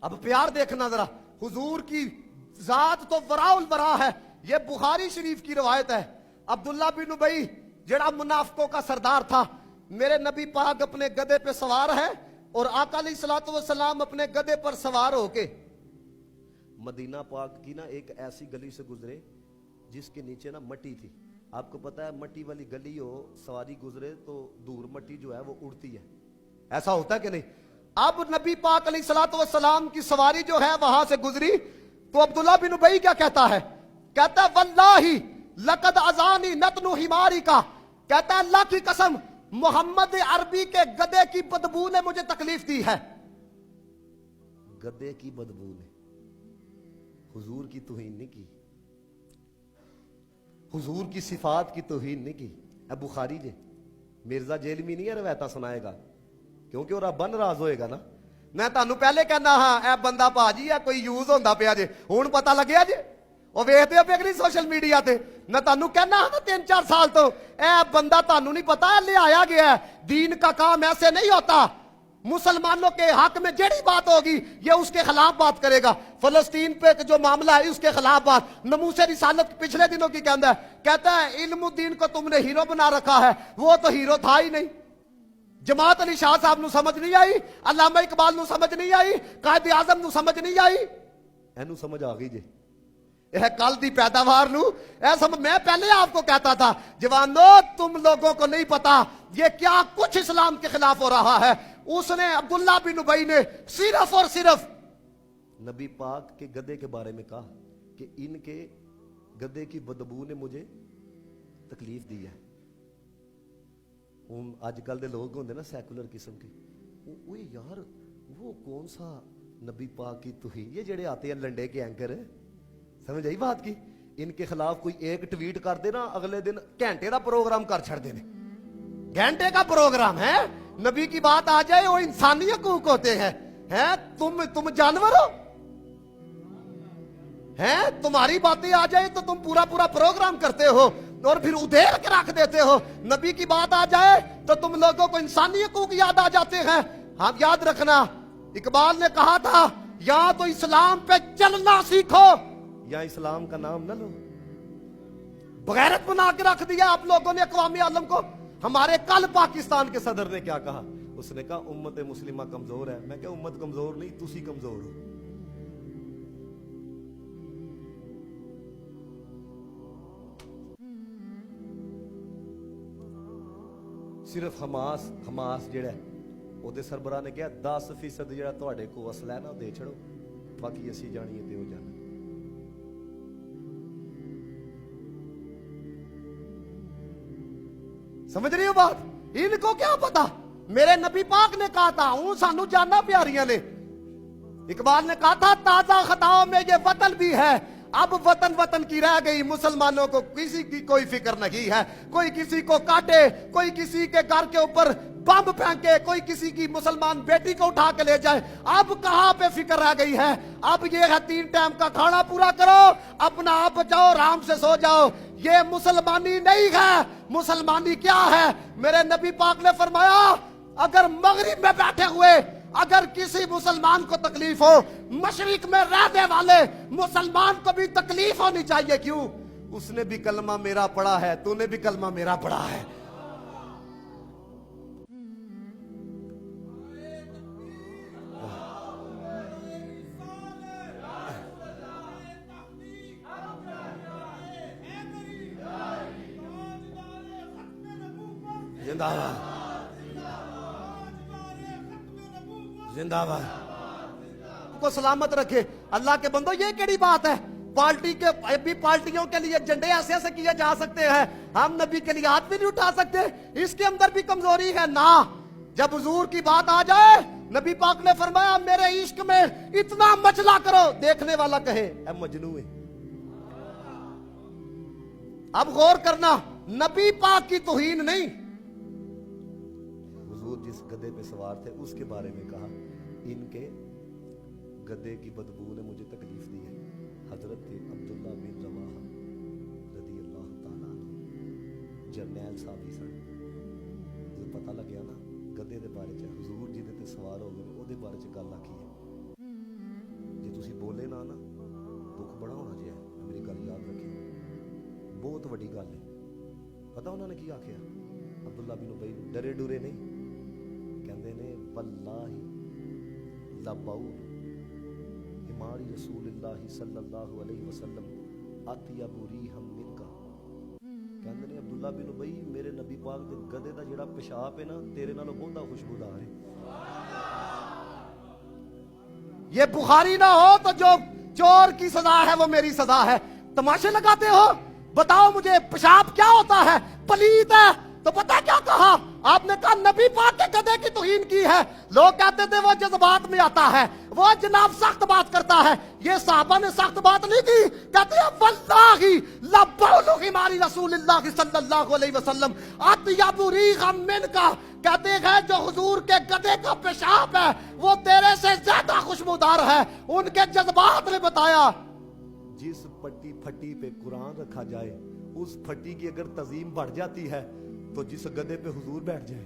अब प्यार देखना जरा, हुजूर की जात तो वराउल वरा है। ये बुखारी शरीफ की रवायत है। अब्दुल्ला बिन उबई जेड़ा मुनाफिकों का सरदार था, मेरे नबी पाक अपने गधे पे सवार है और आका अलैहिस्सलातु वस्सलाम अपने गधे पर सवार होके मदीना पाक की ना एक ऐसी गली से गुजरे जिसके नीचे ना मट्टी थी। आपको पता है मट्टी वाली गली हो, सवारी गुजरे तो दूर मट्टी जो है वो उड़ती है, ऐसा होता है कि नहीं। अब नबी पाक अलैहिस्सलातु वस्सलाम की सवारी जो है वहां से गुजरी तो अब्दुल्ला बिन उबई क्या कहता है, कहता है वल्लाही लकद अजानी नतनु हिमारी का, कहता है अल्लाह की कसम मोहम्मद अरबी के गधे की बदबू ने मुझे तकलीफ दी है। गधे की बदबू ने हुजूर की तौहीन नहीं की, हुजूर की सिफात की तौहीन नहीं की। अब बुखारी जे मिर्जा जेलमी नहीं है रवायता सुनाएगा, क्योंकि वो बन राज होएगा ना। मैं तानू पहले कहना हाँ ए बंदा भाजी है कोई यूज होंदा पिया जे, हुण पता लग्या जे ਉਹ ਵੇਖਦੇ ਪਏ ਕਿ ਨਹੀਂ ਸੋਸ਼ਲ ਮੀਡੀਆ ਤੇ। ਮੈਂ ਤੁਹਾਨੂੰ ਕਹਿਣਾ ਹਾਂ ਨਾ 3-4 ਸਾਲ ਤੋਂ ਇਹ ਬੰਦਾ ਤੁਹਾਨੂੰ ਨਹੀਂ ਪਤਾ ਲਿਆਇਆ ਗਿਆ है। दीन का काम ऐसे नहीं होता। मुसलमानों के हक में जेड़ी बात होगी ये उसके खिलाफ बात करेगा। फलस्तीन पे जो मामला है उसके खिलाफ बात। नमूसे रिसालत पिछले दिनों की कहता है इल्मुद्दीन को तुमने हीरो बना रखा है, वो तो हीरो था ही नहीं। जमात अली शाह साहब नू समझ नहीं आई, अल्लामा इकबाल नू समझ नहीं आई, कायद आजम नू समझ नहीं आई, एनू समझ आ गई जे कल दी पैदावार नू। मैं पहले आपको कहता था जवानों तुम लोगों को नहीं पता ये क्या कुछ इस्लाम के खिलाफ हो रहा है। उसने अब्दुल्ला बिन उबई ने सिर्फ और सिर्फ नबी पाक के गधे के बारे में कहा कि इनके गधे की बदबू ने मुझे तकलीफ दी है। आजकल के लोग होंगे ना सैकुलर किस्म के, वो यार वो कौन सा नबी पाक की तौहीन, ये जेड़े आते हैं लंडे के एंकर, समझ आई बात की। इनके खिलाफ कोई एक ट्वीट कर देना अगले दिन घंटे का प्रोग्राम कर छड़ देने। घंटे का प्रोग्राम है, नबी की बात आ जाए वो इंसानी हकूक होते हैं तुम जानवर हो हैं, तुम्हारी बातें आ जाए तो तुम पूरा पूरा प्रोग्राम करते हो और फिर उधेड़ के रख देते हो। नबी की बात आ जाए तो तुम लोगों को इंसानी हकूक याद आ जाते हैं। हम याद रखना इकबाल ने कहा था या तो इस्लाम पे चलना सीखो या इस्लाम का नाम न लो। बगैरत बना के रख दिया आप लोगों ने अक़वाम आलम को। हमारे कल पाकिस्तान के सदर ने क्या कहा, उसने कहा उम्मत मुस्लिमा कमजोर है। मैं क्या उम्मत कमजोर नहीं, तुसी कमजोर हो। सिर्फ हमास जेड़ा ओदे सरबराह ने कहा 10% जेड़ा तुहाडे को असला है ना दे छड़ो, बाकी असी जानिए ते हो जाना। समझ रही हो बात? इनको क्या पता, मेरे नबी पाक ने कहा था हूं सानू जाना प्यारियां ने। इकबाल ने कहा था ताजा खताओं में ये वतन भी है, अब वतन वतन की रह गई, मुसलमानों को किसी की कोई फिक्र नहीं है। कोई किसी को काटे, कोई किसी के घर के ऊपर बम फेंके, कोई किसी की मुसलमान बेटी को उठा के ले जाए, अब कहां पे फिक्र रह गई है। अब ये है 3 टाइम का खाना पूरा करो, अपना आप बचाओ, आराम से सो जाओ। ये मुसलमानी नहीं है। मुसलमानी क्या है? मेरे नबी पाक ने फरमाया अगर मगरिब में बैठे हुए अगर किसी मुसलमान को तकलीफ हो, मशरिक में रहने वाले मुसलमान को भी तकलीफ होनी चाहिए। क्यों? उसने भी कलमा मेरा पढ़ा है, तूने भी कलमा मेरा पढ़ा है। जिंदाबाद जिंदाबाद, को सलामत रखे। अल्लाह के बंदो ये केड़ी बात है? पार्टी के भी पार्टियों के लिए झंडे ऐसे ऐसे किए जा सकते हैं, हम नबी के लिए हाथ भी नहीं उठा सकते। इसके अंदर भी कमजोरी है ना। जब हुजूर की बात आ जाए, नबी पाक ने फरमाया मेरे इश्क में इतना मचला करो देखने वाला कहे ऐ मजनू है। अब गौर करना, नबी पाक की तौहीन नहीं, हुजूर जिस गधे पे सवार थे उसके बारे में कहा इनके गधे की बदबू ने मुझे तकलीफ दी है। हजरत अब्दुल्ला बिन रवाहा रज़ी अल्लाह तआला अन्हु जरनैल साहब ही सन। जो पता लग गया ना गधे के बारे च हुजूर जिहदे ते सवार हो गए ओहदे बारे च गल आखी है। بڑی گل ہے. پتا انہوں نے کی آخیا عبداللہ بن ابی نو؟ ڈرے ڈرے نہیں، کہندے نے واللہ لبعود حمار رسول اللہ صلی اللہ علیہ وسلم اطیب ریحا منکا. کہندے نے عبداللہ بن ابی میرے نبی پاک دے گدے دا جڑا پیشاب ہے نا تیرے نالوں بہت خوشبودار ہے. یہ بخاری نہ ہو تو جو چور کی سزا ہے وہ میری سزا ہے. تماشے لگاتے ہو؟ بتاؤ مجھے پیشاب کیا ہوتا ہے؟ پلیت ہے. تو پتہ کیا کہا آپ نے؟ کہا نبی پاک کے گدھے کی توہین کی ہے. لوگ کہتے تھے وہ جذبات میں آتا ہے، وہ جناب سخت بات کرتا ہے. یہ صحابہ نے سخت بات نہیں کی. کہتے ہیں واللہ لبول ہماری رسول اللہ صلی اللہ علیہ وسلم اطیب ریحا منکا. کہتے ہیں جو حضور کے گدھے کا پیشاب ہے وہ تیرے سے زیادہ خوشبودار ہے. ان کے جذبات نے بتایا. جس پٹی پھٹی پہ قرآن رکھا جائے اس پھٹی کی اگر تعظیم بڑھ جاتی ہے تو جس گدھے پہ حضور بیٹھ جائے